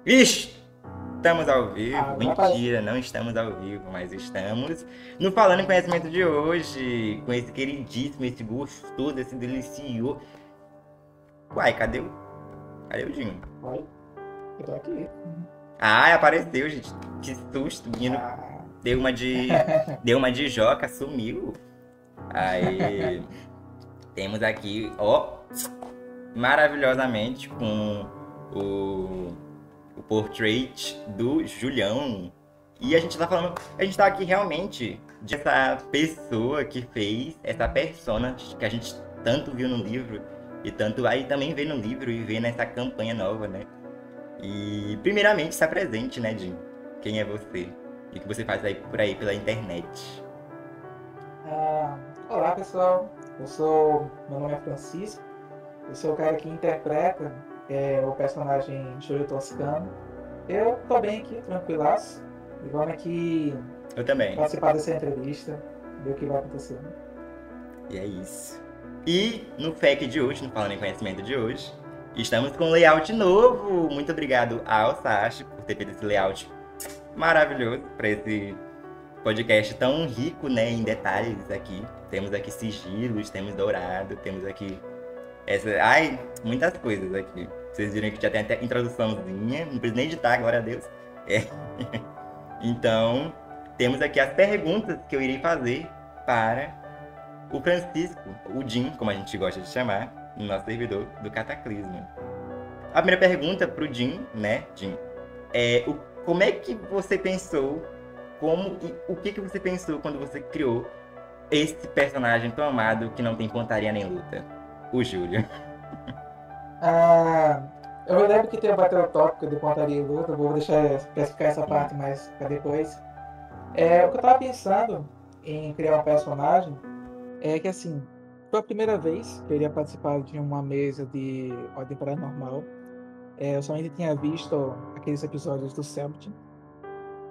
Ixi! Estamos ao vivo. Agora aparece. Mentira, não estamos ao vivo, mas estamos no Falando em Conhecimento de hoje, com esse queridíssimo, esse gostoso, esse delicioso. Uai, cadê o Dinho? Oi, eu tô aqui. Ah, apareceu, gente. Que susto, o menino Ah. deu uma de. Deu uma de Joca, sumiu. Aí temos aqui, ó, maravilhosamente com o o portrait do Julião. E a gente tá falando, a gente tá aqui realmente dessa pessoa que fez essa persona que a gente tanto viu no livro e tanto aí também vê no livro e vê nessa campanha nova, né? E primeiramente está presente, né, Jim? Quem é você? E o que você faz aí por aí pela internet? Ah, olá, pessoal. Meu nome é Francisco. Eu sou o cara que interpreta o personagem Júlio Toscano. Eu tô bem aqui, tranquilaço. E vamos aqui Eu também. participar dessa entrevista, ver o que vai acontecer. E é isso. E no FAQ de hoje, no Falando em Conhecimento de hoje, estamos com um layout novo. Muito obrigado ao Sashi por ter feito esse layout maravilhoso para esse podcast tão rico, né, em detalhes aqui. Temos aqui sigilos, temos dourado, temos aqui muitas coisas aqui. Vocês viram que já tem até introduçãozinha, não precisa nem editar, glória a Deus. É. Então, temos aqui as perguntas que eu irei fazer para o Francisco, o Jim, como a gente gosta de chamar, no nosso servidor do Cataclisma. A primeira pergunta para o Jim, né, Jim, como é que você pensou, o que que você pensou quando você criou esse personagem tão amado que não tem pontaria nem luta? O Júlio. Ah, eu me lembro que tem o tópico de pontaria e luta, vou deixar especificar essa parte mais para depois. O que eu tava pensando em criar um personagem é que, assim, foi a primeira vez que eu iria participar de uma mesa de Ordem Paranormal. Eu somente tinha visto aqueles episódios do Celtic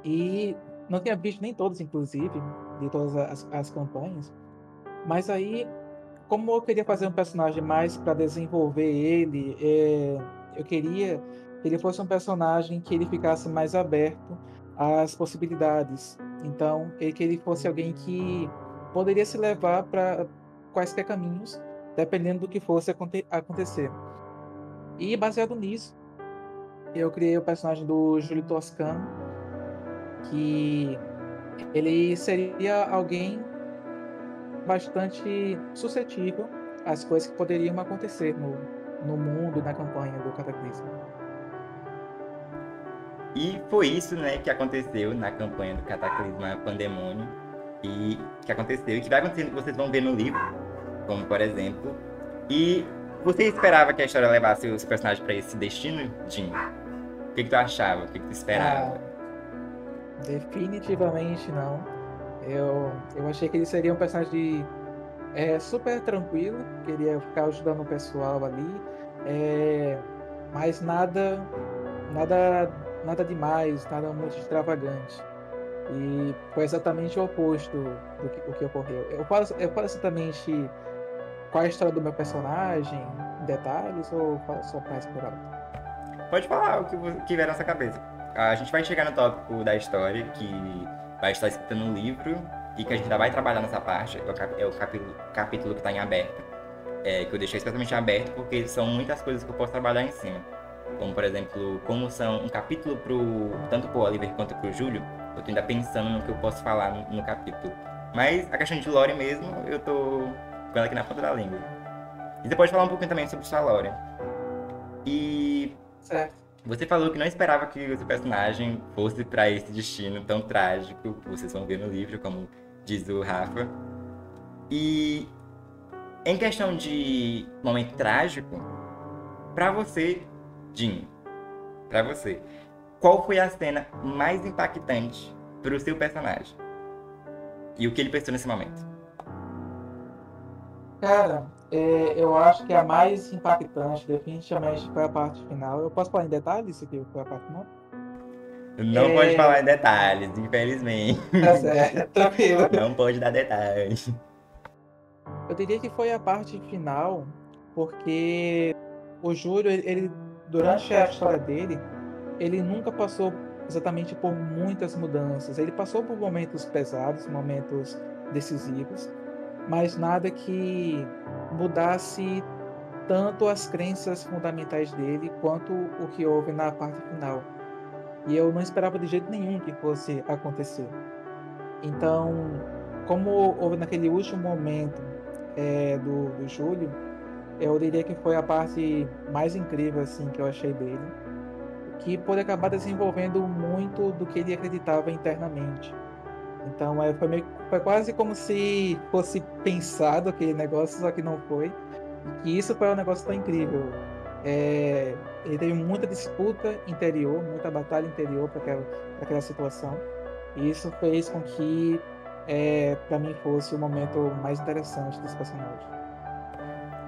e não tinha visto nem todos, inclusive, de todas as campanhas. Mas aí, como eu queria fazer um personagem mais para desenvolver ele, eu queria que ele fosse um personagem que ele ficasse mais aberto às possibilidades. Então, que ele fosse alguém que poderia se levar para quaisquer caminhos, dependendo do que fosse acontecer. E baseado nisso, eu criei o personagem do Júlio Toscano, que ele seria alguém bastante suscetível às coisas que poderiam acontecer no mundo e na campanha do Cataclismo. E foi isso, né, que aconteceu na campanha do Cataclisma Pandemônio. E que aconteceu e que vai acontecer, vocês vão ver no livro, como por exemplo. E você esperava que a história levasse os personagens para esse destino, Jim? O que tu achava? O que tu esperava? Ah, definitivamente não. Eu achei que ele seria um personagem super tranquilo, queria ficar ajudando o pessoal ali, é, mas nada demais, nada muito extravagante. E foi exatamente o oposto o que ocorreu. Eu falo exatamente qual é a história do meu personagem, em detalhes, ou falo só mais por alto? Pode falar o que vier na sua cabeça. A gente vai chegar no tópico da história, que vai estar escrito no livro, e que a gente ainda vai trabalhar nessa parte, é o capítulo que está em aberto. Que eu deixei especialmente aberto porque são muitas coisas que eu posso trabalhar em cima. Como, por exemplo, como são um capítulo tanto pro Oliver quanto pro Júlio, eu tô ainda pensando no que eu posso falar no capítulo. Mas a questão de lore mesmo, eu tô com ela aqui na ponta da língua. E você pode falar um pouquinho também sobre sua lore. E Certo. você falou que não esperava que o seu personagem fosse para esse destino tão trágico que vocês vão ver no livro, como diz o Rafa. E em questão de momento trágico, pra você, Jim, pra você, qual foi a cena mais impactante pro seu personagem? E o que ele pensou nesse momento? Cara, eu acho que a mais impactante, definitivamente, foi a parte final. Eu posso falar em detalhes aqui, foi a parte final? Não pode falar É, em detalhes, infelizmente. tá certo, tranquilo. Não pode dar detalhes. Eu diria que foi a parte final, porque o Júlio, durante a história dele, ele nunca passou exatamente por muitas mudanças. Ele passou por momentos pesados, momentos decisivos, mas nada que mudasse tanto as crenças fundamentais dele quanto o que houve na parte final. E eu não esperava de jeito nenhum que fosse acontecer. Então, como houve naquele último momento do Júlio, eu diria que foi a parte mais incrível assim que eu achei dele, que pôde acabar desenvolvendo muito do que ele acreditava internamente. Então, foi quase como se fosse pensado aquele negócio, só que não foi. E que isso foi um negócio tão incrível. Ele teve muita disputa interior, muita batalha interior para aquela situação. E isso fez com que, para mim, fosse o momento mais interessante desse personagem.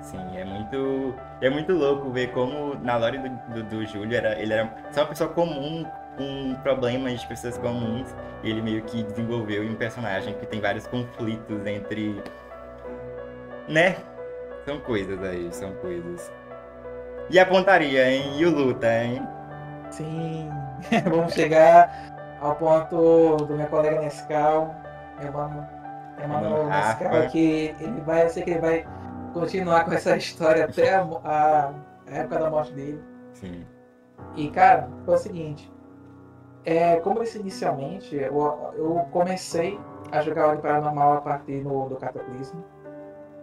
Sim, é muito louco ver como na lore do Júlio ele era só uma pessoa comum, com problemas de pessoas comuns, e ele meio que desenvolveu em um personagem que tem vários conflitos entre, né? São coisas aí, são coisas. E a pontaria, hein? E o luta, hein? Sim, vamos chegar ao ponto do meu colega Nescau, Emmanuel Nescau, que ele vai continuar com essa história até a época da morte dele. Sim. E, cara, foi o seguinte. Como eu disse inicialmente, eu comecei a jogar Ordem Paranormal a partir do Cataclismo.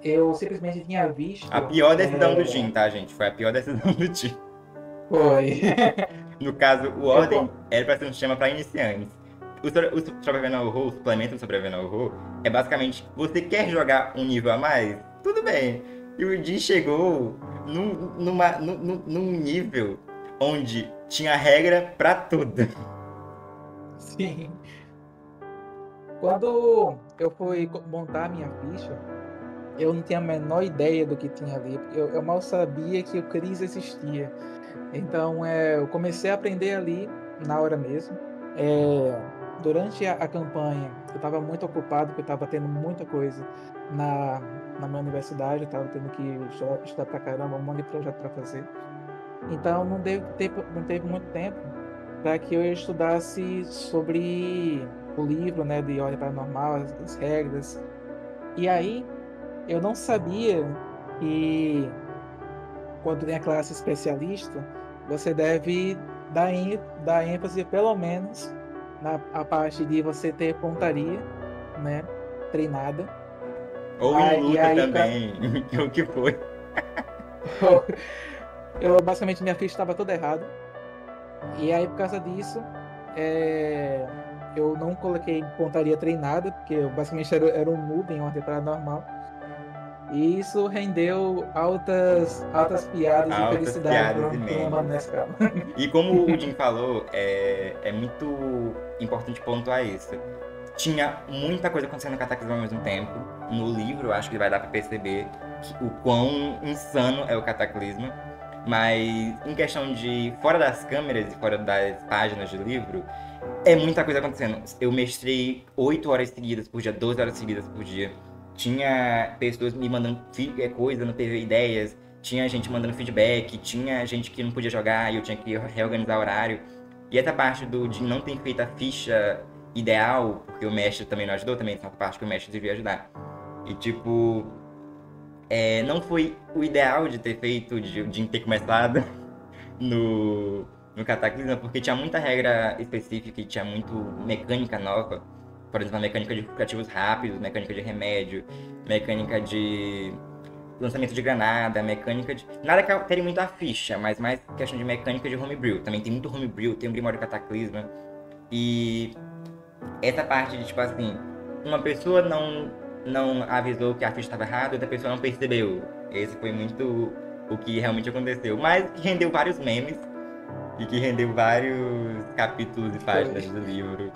Eu simplesmente tinha visto... A pior decisão do Jim, tá, gente? Foi a pior decisão do Jim. Foi. No caso, o Ordem era pra ser um sistema pra iniciantes. O Sobrevivendo Horror, o suplemento do Sobrevivendo Horror, é basicamente, você quer jogar um nível a mais? Tudo bem. E o Jim chegou num nível onde tinha regra pra tudo. Sim. Quando eu fui montar a minha ficha, eu não tinha a menor ideia do que tinha ali. Eu mal sabia que o Cris existia. Então, eu comecei a aprender ali na hora mesmo. Durante a campanha, eu estava muito ocupado, porque eu estava tendo muita coisa na minha universidade. Eu estava tendo que estudar pra caramba, um monte de projeto para fazer. Então, não teve muito tempo para que eu estudasse sobre o livro, né, de Ordem Paranormal, as regras. E aí, eu não sabia que quando tem a classe especialista, você deve dar ênfase pelo menos na parte de você ter pontaria, né, treinada. Ou em luta também, o que foi? Basicamente, minha ficha estava toda errada. E aí, por causa disso, eu não coloquei pontaria treinada, porque eu basicamente era um noob em Ordem Paranormal. E isso rendeu altas piadas e felicidade pro Mano Nescau. E como o Jim falou, é muito importante pontuar isso. Tinha muita coisa acontecendo no Cataclismo ao mesmo tempo. No livro, acho que vai dar pra perceber o quão insano é o Cataclismo. Mas em questão de fora das câmeras e fora das páginas do livro, é muita coisa acontecendo. Eu mestrei 8 horas seguidas por dia, 12 horas seguidas por dia. Tinha pessoas me mandando coisa no TV Ideias, tinha gente mandando feedback, tinha gente que não podia jogar e eu tinha que reorganizar o horário. E essa parte de não ter feito a ficha ideal, porque o mestre também não ajudou, também essa parte que o mestre devia ajudar. E tipo, não foi o ideal de ter feito, de ter começado no Cataclismo, porque tinha muita regra específica e tinha muito mecânica nova. Por exemplo, a mecânica de curativos rápidos, mecânica de remédio, mecânica de lançamento de granada, mecânica de... Nada que altere muito a ficha, mas mais questão de mecânica de homebrew. Também tem muito homebrew, tem o Grimório Cataclisma. E essa parte de, tipo assim, uma pessoa não avisou que a ficha estava errada, outra pessoa não percebeu. Esse foi muito o que realmente aconteceu. Mas que rendeu vários memes e que rendeu vários capítulos e páginas do livro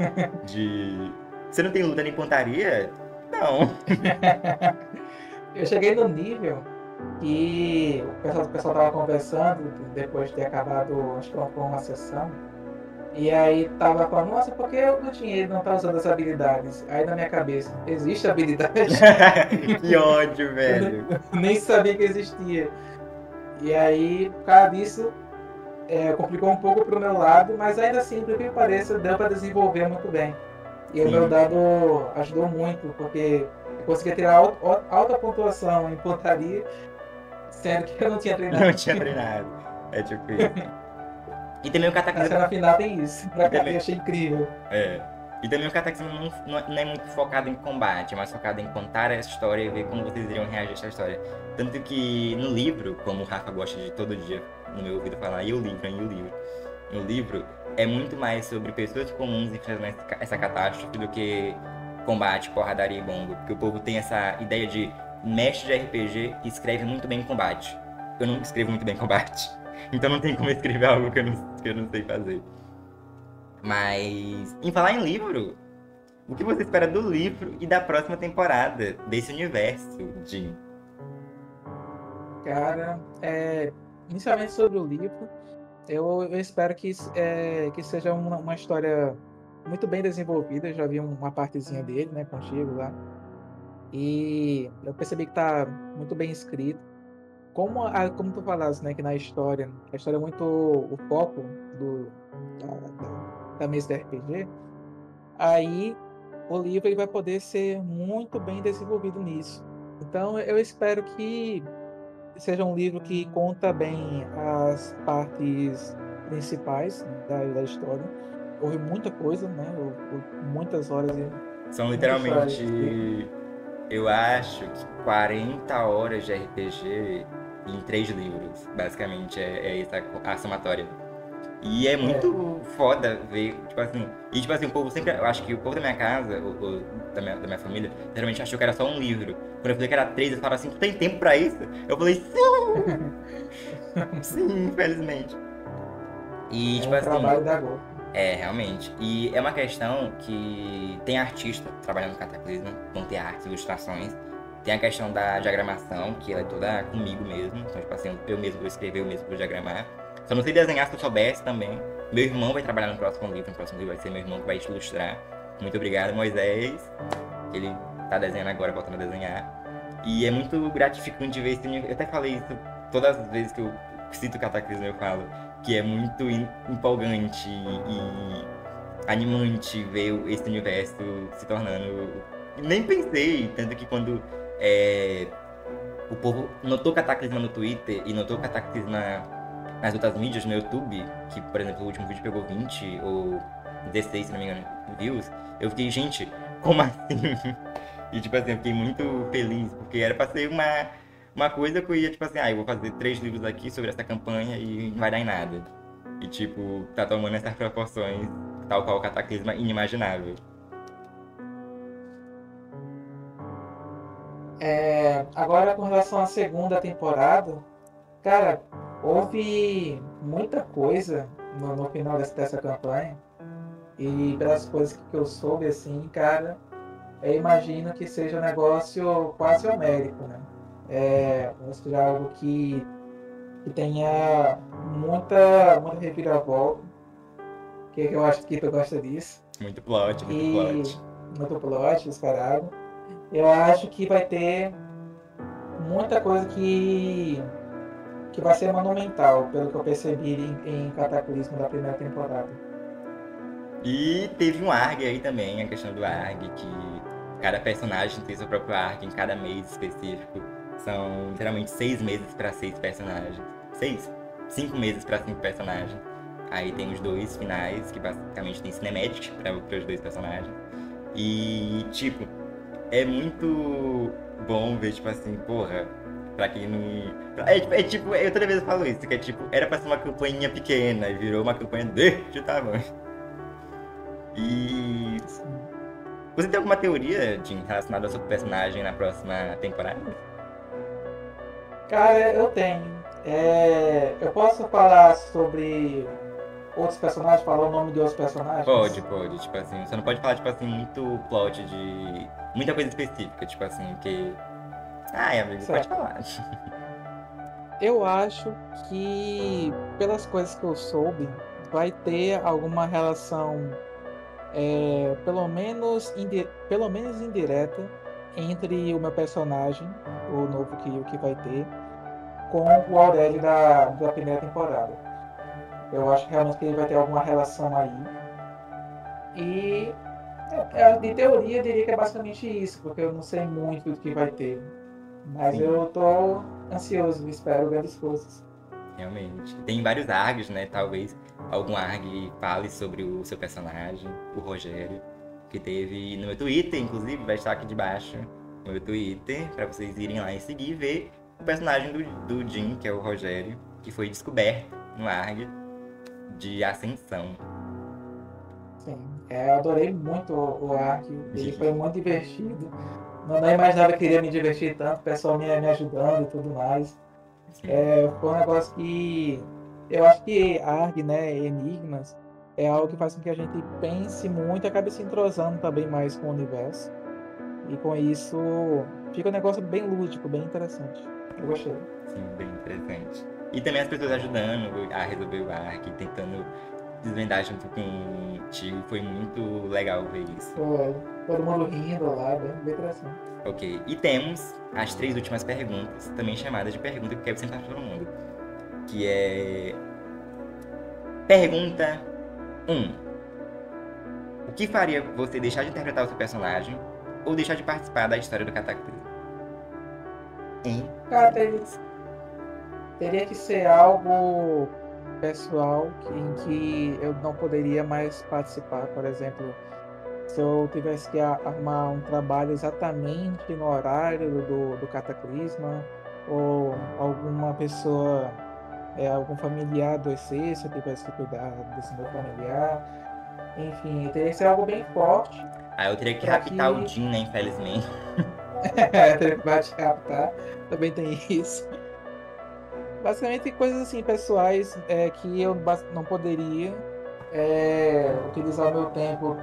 de... Você não tem luta nem pontaria? Não. Eu cheguei no nível que o pessoal tava conversando depois de ter acabado, acho que foi uma sessão. E aí tava falando, nossa, por que o dinheiro não tá usando as habilidades? Aí na minha cabeça, existe habilidade? Que ódio, velho. Nem sabia que existia. E aí, por causa disso, complicou um pouco pro meu lado, mas ainda assim, por que pareça, deu para desenvolver muito bem. E o meu Sim. dado ajudou muito, porque eu conseguia tirar alta pontuação em pontaria, sendo que eu não tinha Não treinado. tinha treinado. É tipo isso. E também o Na cataclismo. cena final tem isso, E eu também, achei incrível. é. E também o cataclismo não é muito focado em combate, é mais focado em contar essa história e ver como vocês iriam reagir a essa história. Tanto que no livro, como o Rafa gosta de todo dia no meu ouvido falar, e o livro, hein, e o livro. No livro, é muito mais sobre pessoas comuns enfrentando essa catástrofe do que combate, porradaria e bomba. Porque o povo tem essa ideia de mestre de RPG que escreve muito bem combate. Eu não escrevo muito bem combate. Então não tem como eu escrever algo que eu não sei fazer. Mas, em falar em livro, o que você espera do livro e da próxima temporada desse universo, Jim? Cara, inicialmente sobre o livro, eu espero que seja uma história muito bem desenvolvida. Eu já vi uma partezinha dele, né, contigo lá. E eu percebi que tá muito bem escrito. Como tu falaste, né, que na história, a história é muito o foco da mesa de RPG, aí o livro ele vai poder ser muito bem desenvolvido nisso. Então eu espero que seja um livro que conta bem as partes principais da história. Houve muita coisa, né? Muitas horas e São muita história escrita. literalmente, eu acho que 40 horas de RPG em 3 livros. Basicamente, é essa a somatória. E é É, muito foda ver, tipo assim. E tipo assim, o povo sempre. Eu acho que o povo da minha casa, da minha família, geralmente achou que era só um livro. Quando eu falei que era 3, eles falaram assim: tu tem tempo pra isso? Eu falei: sim, sim, infelizmente. E é tipo um assim, trabalho da Gol. realmente. E é uma questão que tem artista trabalhando no Cataclismo, vão ter artes, ilustrações. Tem a questão da diagramação, que ela é toda comigo mesmo. Então, tipo assim, eu mesmo vou escrever, eu mesmo vou diagramar. Só não sei desenhar se eu soubesse também. Meu irmão vai trabalhar no próximo livro. No próximo livro vai ser meu irmão que vai ilustrar. Muito obrigado, Moisés. Ele tá desenhando agora, voltando a desenhar. E é muito gratificante ver esse universo. Eu até falei isso todas as vezes que eu cito o Cataclismo, eu falo que é muito empolgante e animante ver esse universo se tornando. Nem pensei, tanto que quando é, o povo notou Cataclisma no Twitter e notou Cataclisma nas outras mídias, no YouTube, que, por exemplo, o último vídeo pegou 20 ou 16, se não me engano, views, eu fiquei, gente, como assim? E, tipo assim, eu fiquei muito feliz, porque era pra ser uma coisa que eu ia, tipo assim, eu vou fazer 3 livros aqui sobre essa campanha e não vai dar em nada. E, tipo, tá tomando essas proporções, tal qual o Cataclisma inimaginável. Agora, com relação à segunda temporada, cara, houve muita coisa no final dessa campanha. E pelas coisas que eu soube, assim, cara, eu imagino que seja um negócio quase homérico, né? Ou seja, algo que tenha muita reviravolta, que eu acho que tu gosta disso. Muito plot, muito E plot. muito plot, descarado. Eu acho que vai ter muita coisa que vai ser monumental, pelo que eu percebi em Cataclismo da primeira temporada. E teve um ARG aí também, a questão do ARG, que cada personagem tem seu próprio ARG em cada mês específico. São literalmente 6 meses para 6 personagens. 6? 5 meses para 5 personagens. Aí tem os 2 finais, que basicamente tem cinemática para os 2 personagens. E, tipo, é muito bom ver, tipo assim, porra, pra quem não. Tipo, eu toda vez falo isso, que é tipo, era pra ser uma campanhinha pequena e virou uma campanha deste tamanho. E Assim, você tem alguma teoria de relacionada ao seu personagem na próxima temporada? cara, eu tenho. Eu posso falar sobre outros personagens, falar o nome de outros Pode, personagens? pode, tipo assim, você não pode falar, tipo assim, muito plot de. Muita coisa específica, tipo assim, porque. Ai, amigo, pode Certo. falar. Eu acho que, pelas coisas que eu soube, vai ter alguma relação, pelo menos indireta, entre o meu personagem, o novo que vai ter, com o Aurélio da primeira temporada. Eu acho realmente que ele vai ter alguma relação aí. E de teoria eu diria que é basicamente isso, porque eu não sei muito do que vai ter. Mas Sim, eu tô ansioso, espero grandes coisas. realmente. Tem vários args, né? Talvez algum arg fale sobre o seu personagem, o Rogério, que teve no meu Twitter, inclusive, vai estar aqui debaixo no meu Twitter, pra vocês irem lá e seguir e ver o personagem do Jim, que é o Rogério, que foi descoberto no arg de Ascensão. Sim, eu adorei muito o Ark, ele foi muito divertido. Não imaginava que iria me divertir tanto, o pessoal me ajudando e tudo mais. Sim, Foi um negócio que eu acho que ARG, né, Enigmas, é algo que faz com que a gente pense muito e acabe se entrosando também mais com o universo. E com isso fica um negócio bem lúdico, bem interessante. Eu gostei. sim, bem interessante. E também as pessoas ajudando a resolver o arc, tentando desvendar junto contigo, foi muito legal ver isso. Foi todo mundo rindo lá, bem interessante. Ok, e temos as 3 últimas perguntas, também chamadas de pergunta que eu quero sempre para todo mundo. Que é. Pergunta 1. O que faria você deixar de interpretar o seu personagem ou deixar de participar da história do Cataclismo? Hein? Cara, teria que ser algo pessoal em que eu não poderia mais participar. Por exemplo, se eu tivesse que arrumar um trabalho exatamente no horário do cataclisma, ou alguma pessoa, algum familiar adoecesse, eu tivesse que cuidar desse meu familiar. Enfim, teria que ser algo bem forte Ah, eu teria que para raptar o que Jim, né? Infelizmente. teria que bate captar. Também tem isso. Basicamente coisas assim pessoais que eu não poderia utilizar o meu tempo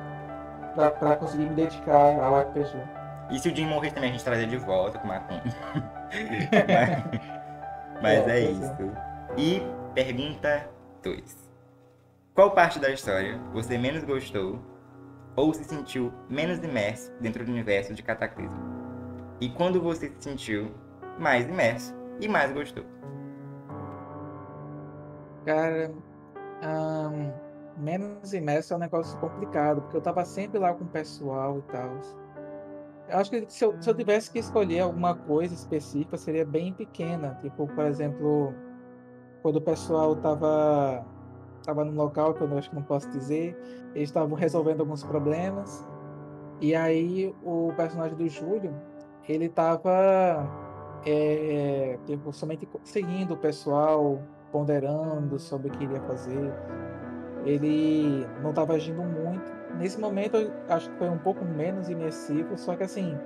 para conseguir me dedicar ao RPG. E se o Jim morrer também, a gente trazer de volta com o Macum. mas, mas é Pois isso. é. E pergunta 2. Qual parte da história você menos gostou ou se sentiu menos imerso dentro do universo de Cataclismo? E quando você se sentiu mais imerso e mais gostou? Cara, menos imerso é um negócio complicado, porque eu tava sempre lá com o pessoal e tal. Eu acho que se eu tivesse que escolher alguma coisa específica, seria bem pequena. Tipo, por exemplo, quando o pessoal tava num local que eu acho que não posso dizer, eles estavam resolvendo alguns problemas, e aí o personagem do Júlio, ele tava tipo, somente seguindo o pessoal, ponderando sobre o que iria fazer. Ele não estava agindo muito. Nesse momento, eu acho que foi um pouco menos imersivo, só que assim,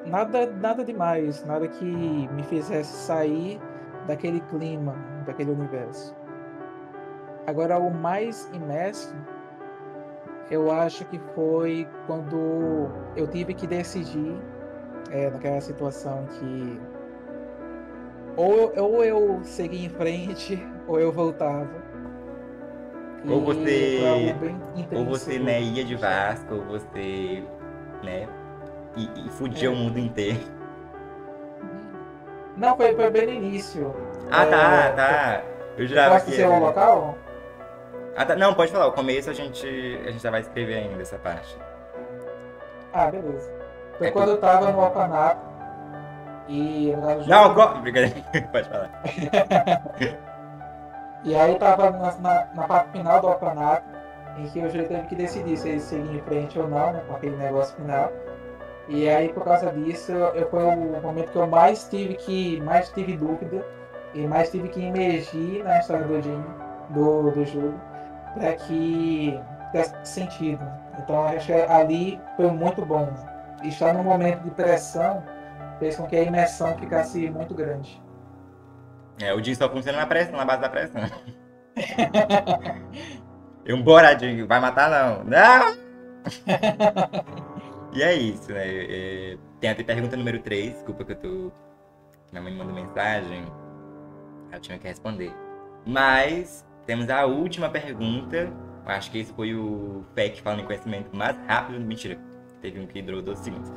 nada demais, nada que me fizesse sair daquele clima, daquele universo. Agora, o mais imerso, eu acho que foi quando eu tive que decidir, naquela situação que ou eu seguia em frente, ou eu voltava. Ou E foi algo você, bem ou intrínseco você né, ia de na história. Vasco, ou você, né, e fudia o É. mundo inteiro. Não, foi bem no início. Ah, tá, Eu, tá. Eu eu jurava posso que dizer o era. local? Ah, tá. Não, pode falar. O começo a gente já vai escrever ainda essa parte. Ah, beleza. Foi É quando por... eu tava no orfanato e no Não, Júlio. brincadeira. Pode falar. E aí tava na parte final do orfanato, em que o Júlio teve que decidir se ele seguia em frente ou não, né, com aquele negócio final. E aí, por causa disso, foi o momento que eu mais tive dúvida e mais tive que emergir na história do Jim, do Júlio, para que tivesse sentido. Então, acho que ali foi muito bom. Estar num momento de pressão fez com que a imersão ficasse muito grande. É, o dia só funciona na pressão, na base da pressão. Eu, bora, Dinho, vai matar não. Não! E é isso, né? Tem até pergunta número 3, desculpa que eu tô. Minha mãe me mandou mensagem, eu tinha que responder. Mas temos a última pergunta. Eu acho que esse foi o PEC falando em conhecimento mais rápido. Mentira, teve um que durou 12 segundos.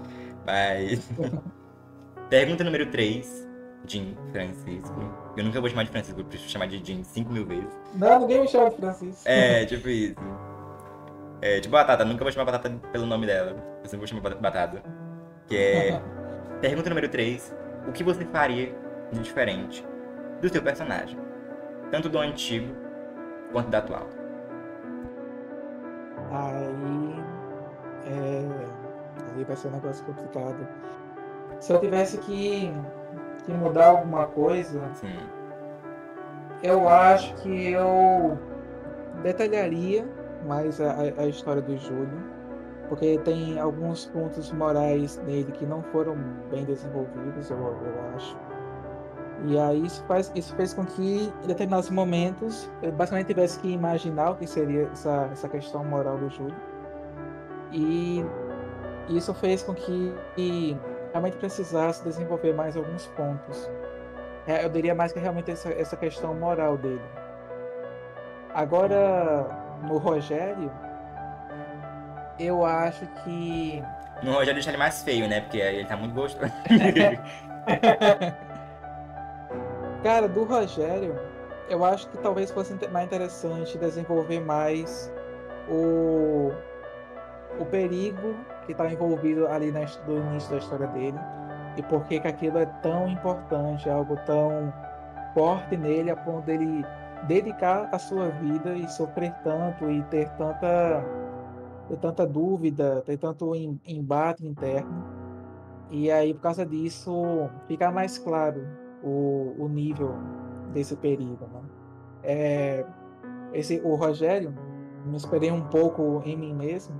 Mas. Pergunta número 3. Jim Francisco. Eu nunca vou chamar de Francisco, eu preciso chamar de Jim 5.000 vezes. Não, ninguém me chama de Francisco. É, tipo isso. É, tipo Batata, nunca vou chamar Batata pelo nome dela. Eu sempre vou chamar Batata. Que é... Pergunta número 3. O que você faria de diferente do seu personagem? Tanto do antigo quanto do atual. Aí vai ser um negócio complicado. Se eu tivesse que mudar alguma coisa, Sim. eu acho que eu detalharia mais a história do Júlio, porque tem alguns pontos morais nele que não foram bem desenvolvidos, eu acho. E aí isso fez com que, em determinados momentos, eu basicamente tivesse que imaginar o que seria essa questão moral do Júlio. E isso fez com que realmente precisasse desenvolver mais alguns pontos. Eu diria mais que realmente essa questão moral dele. Agora, no Rogério, eu acho que... No Rogério deixar ele mais feio, né? Porque ele tá muito gostoso. Cara, do Rogério, eu acho que talvez fosse mais interessante desenvolver mais o perigo que está envolvido ali no início da história dele e por que que aquilo é tão importante, é algo tão forte nele a ponto dele dedicar a sua vida e sofrer tanto e ter tanta dúvida, ter tanto embate interno. E aí, por causa disso, fica mais claro o nível desse perigo, né? O Rogério, me esperei um pouco em mim mesmo,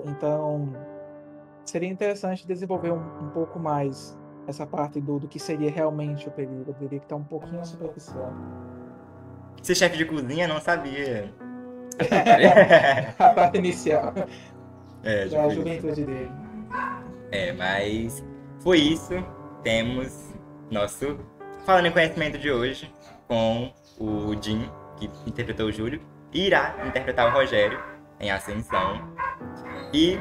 então seria interessante desenvolver um pouco mais essa parte do que seria realmente o perigo. Eu diria que está um pouquinho superficial. Ser chefe de cozinha, não sabia. A parte inicial É, da tipo juventude dele. mas foi isso. Temos nosso Falando em Conhecimento de hoje com o Jim, que interpretou o Júlio, e irá interpretar o Rogério em Ascensão. E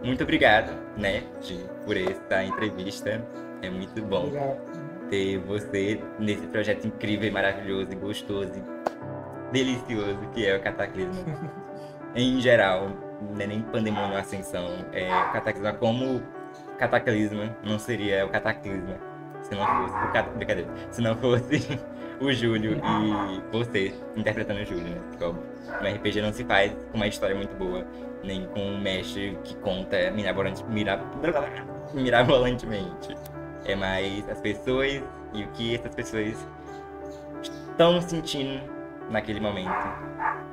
muito obrigado, né, Jim, por essa entrevista. É muito bom Obrigado. ter você nesse projeto incrível e maravilhoso e gostoso e delicioso que é o Cataclisma. Em geral, não é nem Pandemônio ou Ascensão, é Cataclisma. Como Cataclisma não seria o Cataclisma se não fosse brincadeira, se não fosse o Júlio e você interpretando o Júlio, né? Porque, óbvio, no RPG não se faz com uma história muito boa, nem com um mestre que conta mirabolantemente. É mais as pessoas e o que essas pessoas estão sentindo naquele momento.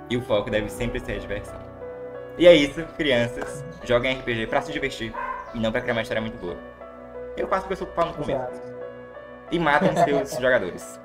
E o foco deve sempre ser a diversão. E é isso, crianças. Joguem RPG pra se divertir e não pra criar uma história muito boa. Eu faço porque eu sou pau no começo. Exato. E matem seus jogadores.